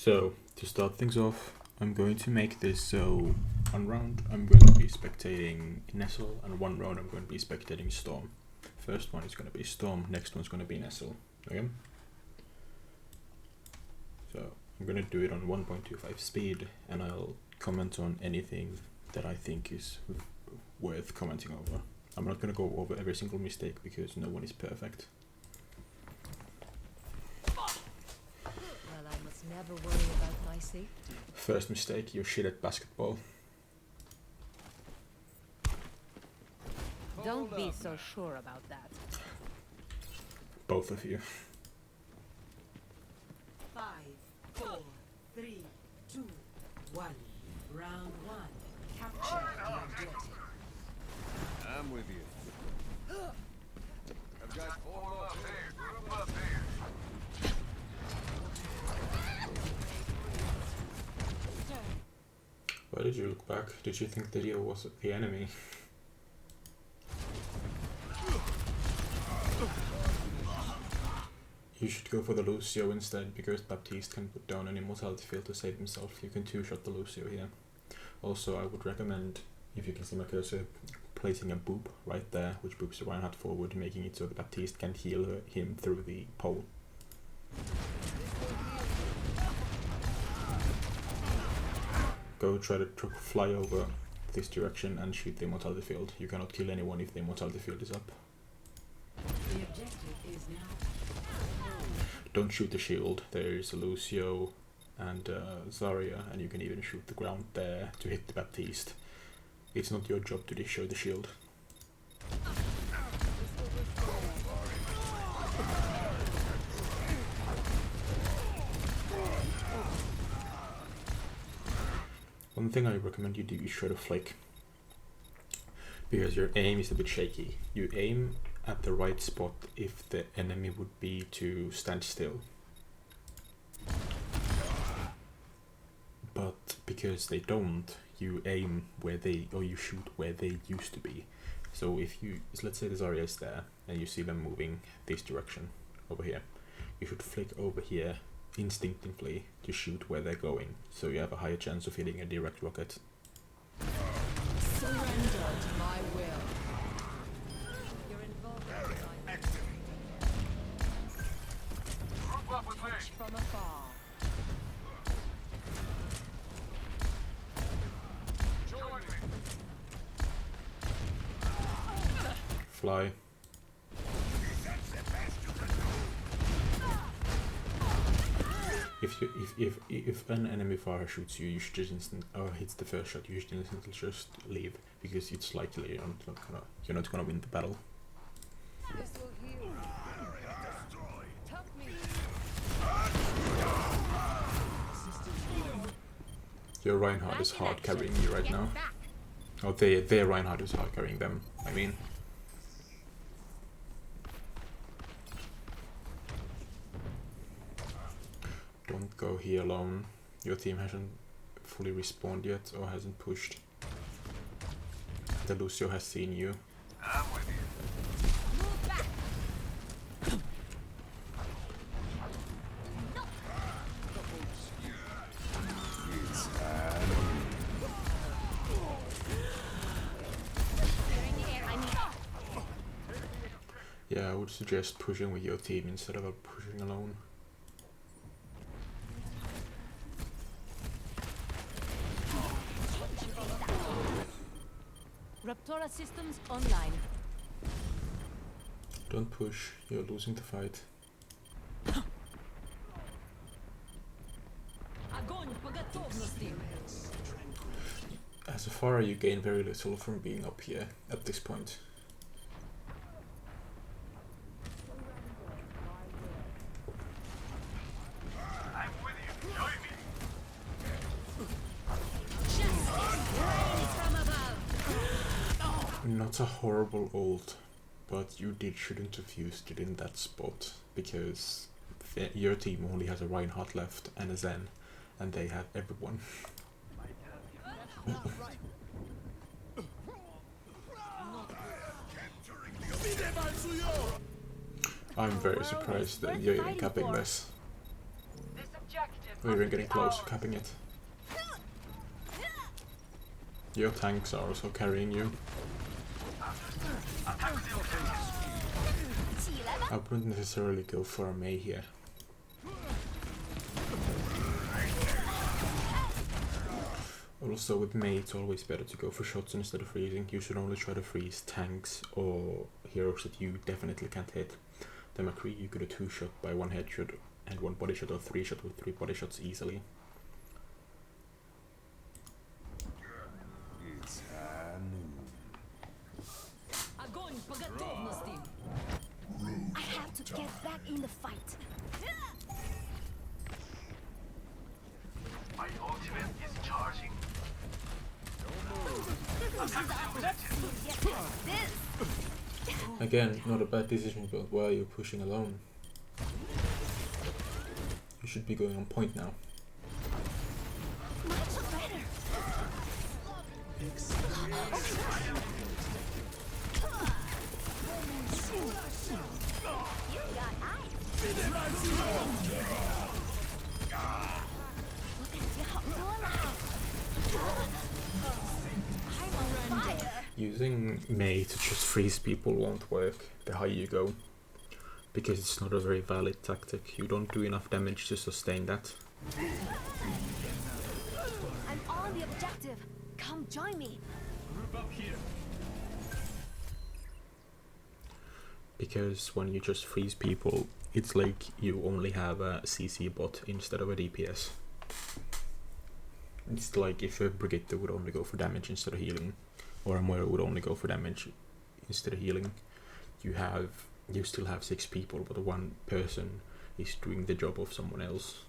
So, to start things off, I'm going to make this so one round I'm going to be spectating Nessle, and one round I'm going to be spectating Storm. First one is going to be Storm, next one's going to be Nessle. Okay? So, I'm going to do it on 1.25 speed, and I'll comment on anything that I think is worth commenting over. I'm not going to go over every single mistake because no one is perfect. Never worry about my safety. First mistake, you're shit at basketball. Don't be so sure about that. Both of you. 5, 4, 3, 2, 1. Round 1. Capture the objective. I'm with you. I've got 4 more here. Group up here. Why did you look back? Did you think that you was the enemy? You should go for the Lucio instead, because Baptiste can put down an immortality field to save himself. You can two-shot the Lucio here. Also, I would recommend, if you can see my cursor, placing a boop right there, which boops the Reinhardt forward, making it so that Baptiste can heal him through the pole. Go try to fly over this direction and shoot the immortality field. You cannot kill anyone if the immortality field is up. The objective is now. Don't shoot the shield. There's a Lucio and Zarya, and you can even shoot the ground there to hit the Baptiste. It's not your job to destroy the shield. One thing I recommend you do is try to flick, because your aim is a bit shaky. You aim at the right spot if the enemy would be to stand still. But because they don't, you aim where they, or you shoot where they used to be. So if you, let's say the Zarya is there, and you see them moving this direction, over here, you should flick over here instinctively to shoot where they're going, so you have a higher chance of hitting a direct rocket. Surrender to my will. You're involved in my Group up with me. touch from afar. Join me. Fly. If an enemy fire shoots you, you should just hits the first shot, you should instantly just leave, because it's likely you're not gonna win the battle. This will heal. Tuck me. Your Reinhardt is hard carrying you right now. Oh, their Reinhardt is hard carrying them, I mean. Don't go here alone. Your team hasn't fully respawned yet, or hasn't pushed. The Lucio has seen you. I'm with you. Move back. Yeah, I would suggest pushing with your team instead of pushing alone. Raptora systems online. Don't push, you're losing the fight. Огонь по готовности. As a Pharah, you gain very little from being up here at this point. I'm with you. Join me. Not a horrible ult, but you shouldn't have used it in that spot, because your team only has a Reinhardt left and a Zen, and they have everyone. I'm very surprised that you're even capping this. This objective We're even getting close to capping it. Your tanks are also carrying you. I wouldn't necessarily go for a Mei here. Also with Mei it's always better to go for shots instead of freezing. You should only try to freeze tanks or heroes that you definitely can't hit. The McCree you could a 2-shot by 1 headshot and 1 body shot or 3-shot with 3 body shots easily. It's high noon. Огонь по готовности. I have to get back in the fight. My ultimate is charging. Again, not a bad decision, but why are you pushing alone? You should be going on point now. Much better. You got eyes. 我感觉好多了。I'm on fire. Using Mei to just freeze people won't work the higher you go, because it's not a very valid tactic. You don't do enough damage to sustain that. I'm on the objective. Come join me. Group up here. Because when you just freeze people, it's like you only have a CC bot instead of a DPS. It's like if a Brigitte would only go for damage instead of healing, or a Moira would only go for damage instead of healing. You still have 6 people, but one person is doing the job of someone else.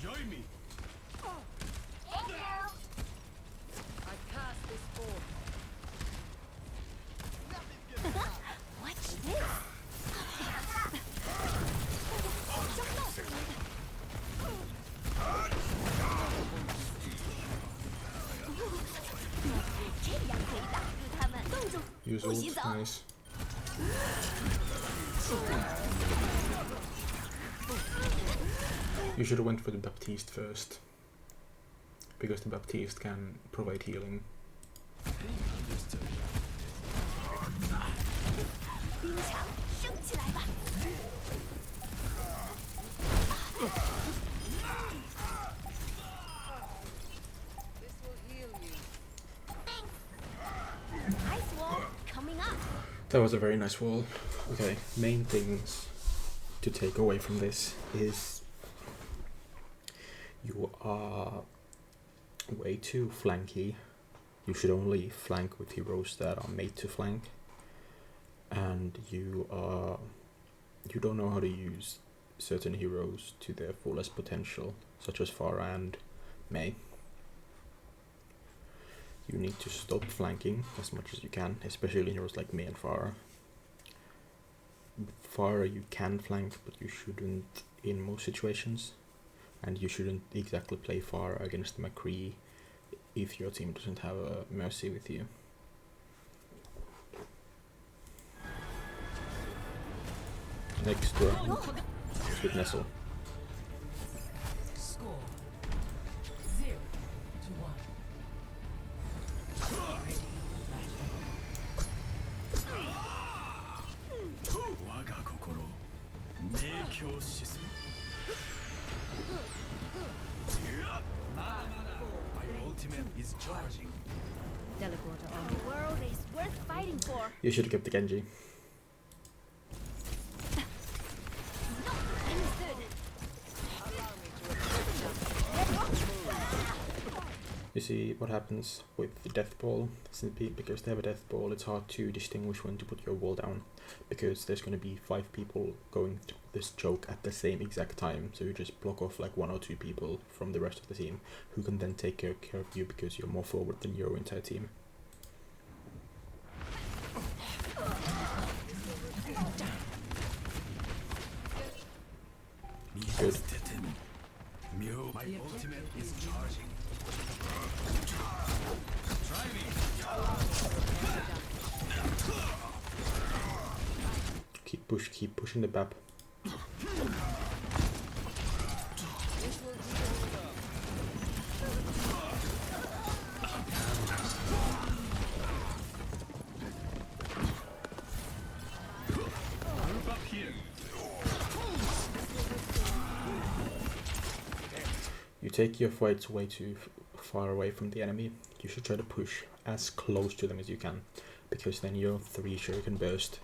Join me. I cast this forth. Watch this. Use ult, nice. You should have went for the Baptiste first, because the Baptiste can provide healing. This will heal you. Ice wall coming up. That was a very nice wall. Okay, main things to take away from this is you are way too flanky. You should only flank with heroes that are made to flank, and you don't know how to use certain heroes to their fullest potential, such as Pharah and Mei. You need to stop flanking as much as you can, especially heroes like Mei and Pharah. Pharah you can flank, but you shouldn't in most situations, and you shouldn't exactly play Pharah against McCree if your team doesn't have a Mercy with you. Next round is with Nessle. Score 0-1. Ready, My ultimate is charging. Teleporter on. The world is worth fighting for. You should have kept the Genji. Understood. You see what happens with the death ball, simply because they have a death ball. It's hard to distinguish when to put your wall down, because there's going to be 5 people going through this choke at the same exact time, so you just block off like 1 or 2 people from the rest of the team, who can then take care of you because you're more forward than your entire team. Good. My ultimate is charging. Try me. keep pushing the BAP. This will heal. Group up here. You take your fights way too far away from the enemy. You should try to push as close to them as you can, because then your 3 shuriken burst,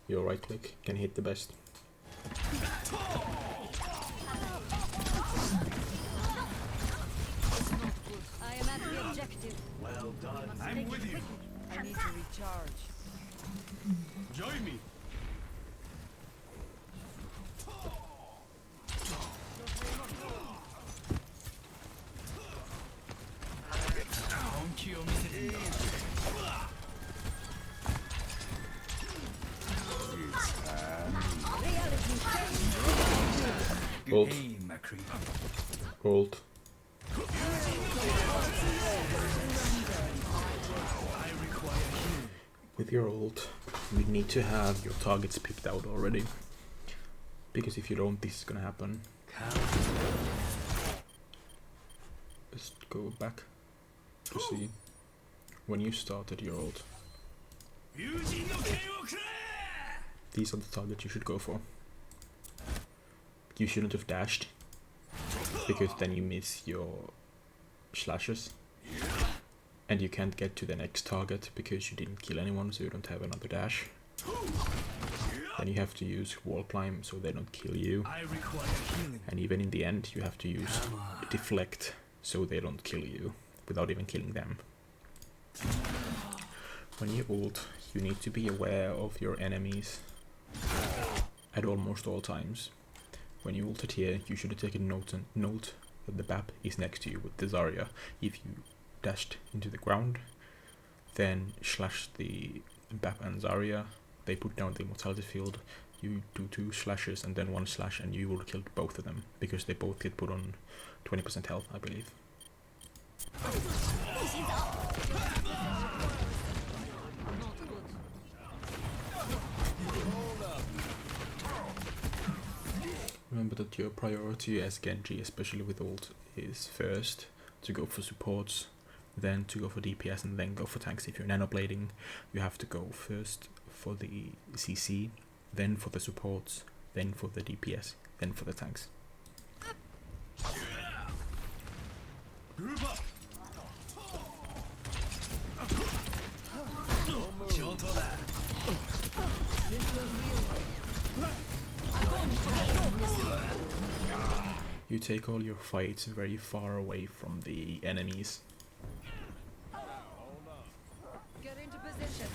your right click can hit the best. I am at the objective. Well done. Must I'm take with it you. quickly. I need to recharge. Join me. Reality Ult. Aim, McCree. Ult. I require healing. With your ult, you need to have your targets picked out already, because if you don't, this is gonna happen. Just go back to see when you started your ult. These are the targets you should go for. You shouldn't have dashed, because then you miss your slashes, and you can't get to the next target because you didn't kill anyone, so you don't have another dash. Then you have to use wall climb so they don't kill you, I require healing. and even in the end you have to use deflect so they don't kill you without even killing them. When you ult, you need to be aware of your enemies at almost all times. When you ulted here, you should have taken note that the BAP is next to you with the Zarya. If you dashed into the ground, then slash the BAP and Zarya, they put down the immortality field, you do 2 slashes and then 1 slash, and you will have killed both of them, because they both get put on 20% health, I believe. not good. Remember that your priority as Genji, especially with ult, is first to go for supports, then to go for DPS, and then go for tanks. If you're nanoblading, you have to go first for the CC, then for the supports, then for the DPS, then for the tanks. Group up. You take all your fights very far away from the enemies. Get into position.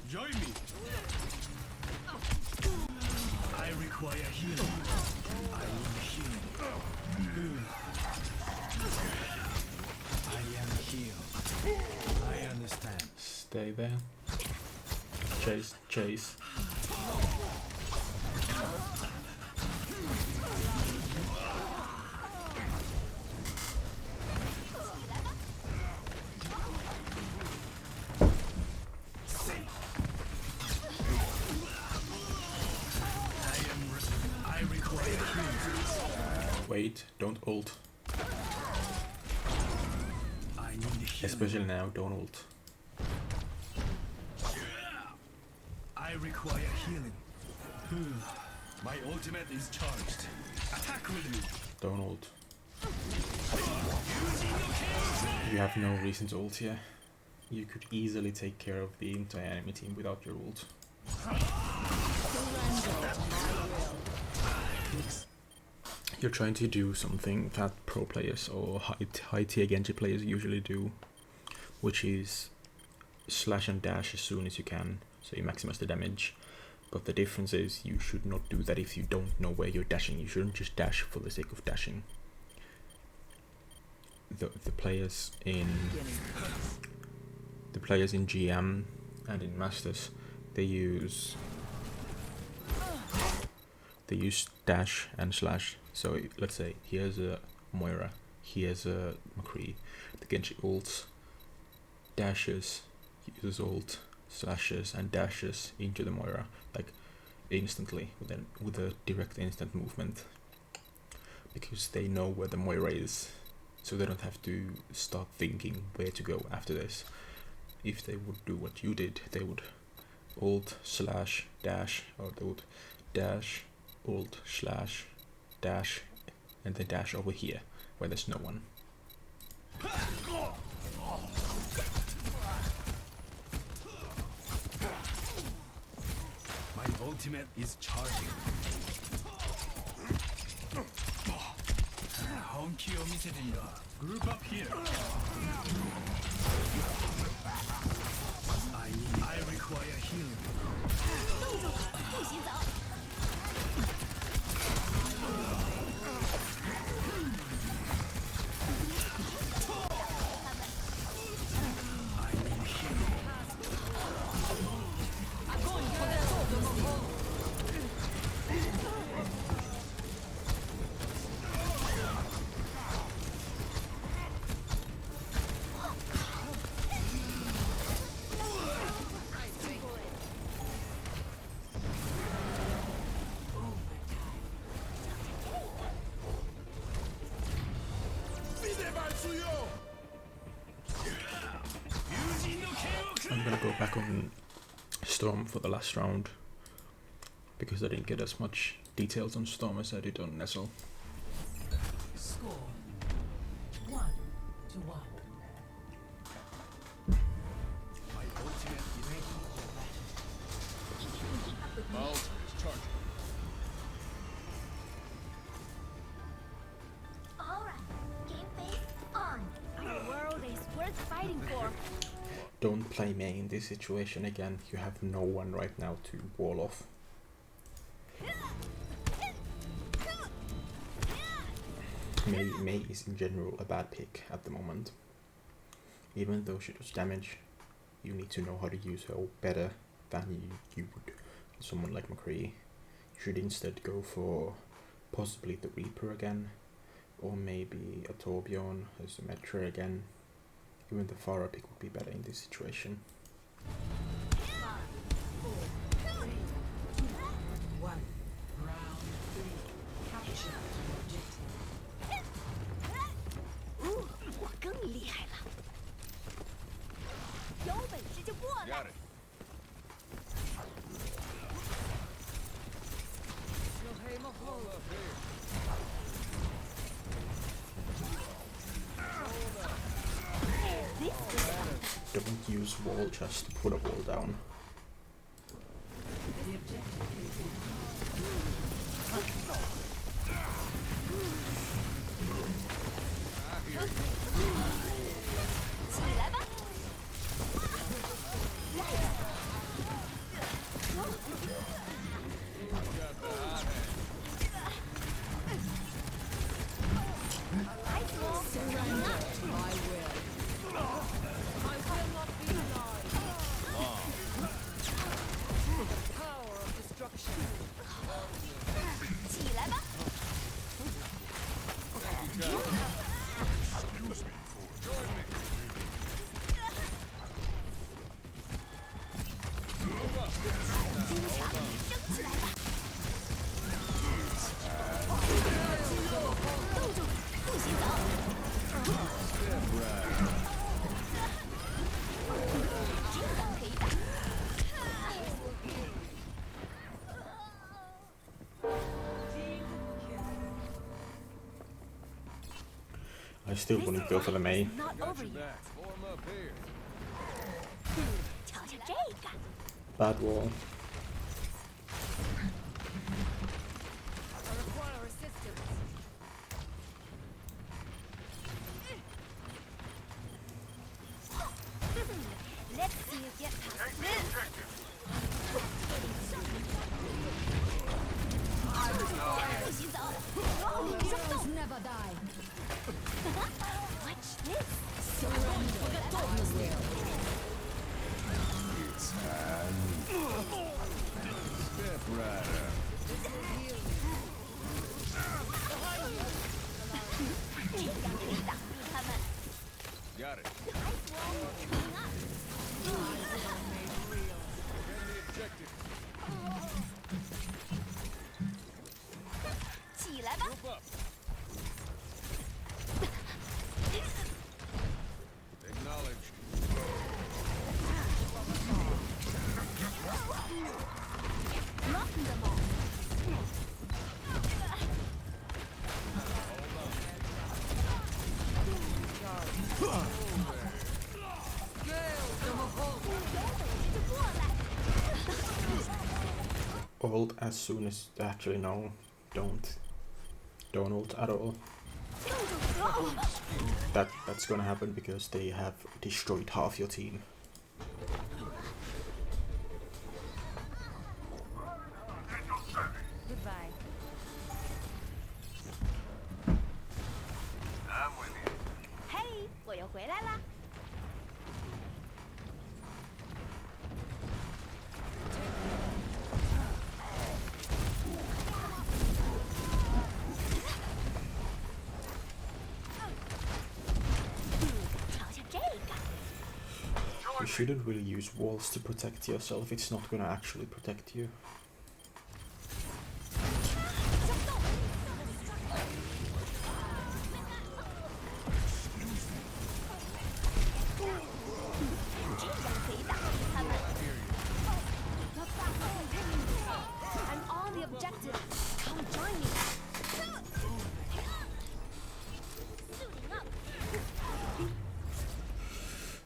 Join me. I require healing. I need healing. I am healed. I understand. Stay there. Chase, chase. I require healing. Wait, don't ult. I need healing. Especially now, don't ult. I require healing. My ultimate is charged. Attack with me. Don't ult. You have no reason to ult here. You could easily take care of the entire enemy team without your ult. You're trying to do something that pro players or high tier Genji players usually do, which is slash and dash as soon as you can, so you maximize the damage. But the difference is you should not do that if you don't know where you're dashing. You shouldn't just dash for the sake of dashing. The players in GM and in Masters, they use dash and slash. So let's say here's a Moira, here's a McCree. The Genji ults, dashes, uses ult, slashes and dashes into the Moira like instantly with a direct instant movement, because they know where the Moira is, so they don't have to start thinking where to go after this. If they would do what you did, they would ult slash dash, or they would dash ult slash dash and then dash over here where there's no one. My ultimate is charging. Honky o miseria. Group up here. I require healing. 冻住，不许走！ I'm gonna go back on Storm for the last round, because I didn't get as much details on Storm as I did on Nessle. Score 1-1. My ultimate is ready. My ultimate is charging. All right, game face on. Our world is worth fighting for. Don't play Mei in this situation again. You have no one right now to wall off. Mei is in general a bad pick at the moment. Even though she does damage, you need to know how to use her better than you would someone like McCree. You should instead go for possibly the Reaper again, or maybe a Torbjorn as a Metra again. Even the Pharah pick would be better in this situation. 5, 4, 3, 2, 1. Round 3. Capture objective. 我更厉害了，有本事就过来。 Got it. Hold up here. Don't use wall just to put a wall down. The objective is 起来吧！ Power of destruction. 起来吧！ I still wouldn't go for the Mei. Not over yet. Back. Form up here. 瞧瞧这个， Bad wall. I require assistance. Let's see you get past this. Heroes never die. Watch this. Step right up. Got Got it. it. ult as soon as actually no, don't ult at all. That's gonna happen because they have destroyed half your team. Goodbye. I'm with you. 嘿，我又回来啦！瞧瞧这个， You shouldn't really use walls to protect yourself, it's not gonna actually protect you. 这样可以打败他们。I'm on the objective. Come join me. Suiting up.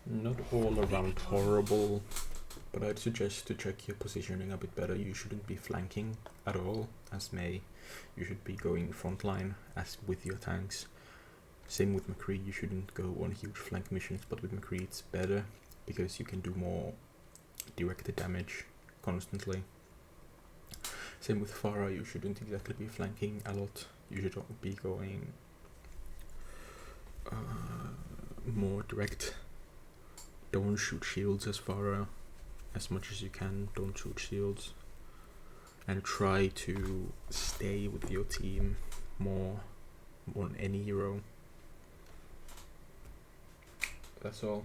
Not all around horrible, but I'd suggest to check your positioning a bit better. You shouldn't be flanking at all as Mei. You should be going frontline as with your tanks. Same with McCree, you shouldn't go on huge flank missions, but with McCree it's better because you can do more directed damage constantly. Same with Farah, you shouldn't exactly be flanking a lot. You should be going more direct. Don't shoot shields as far as much as you can. Don't shoot shields, and try to stay with your team more on any hero. That's all.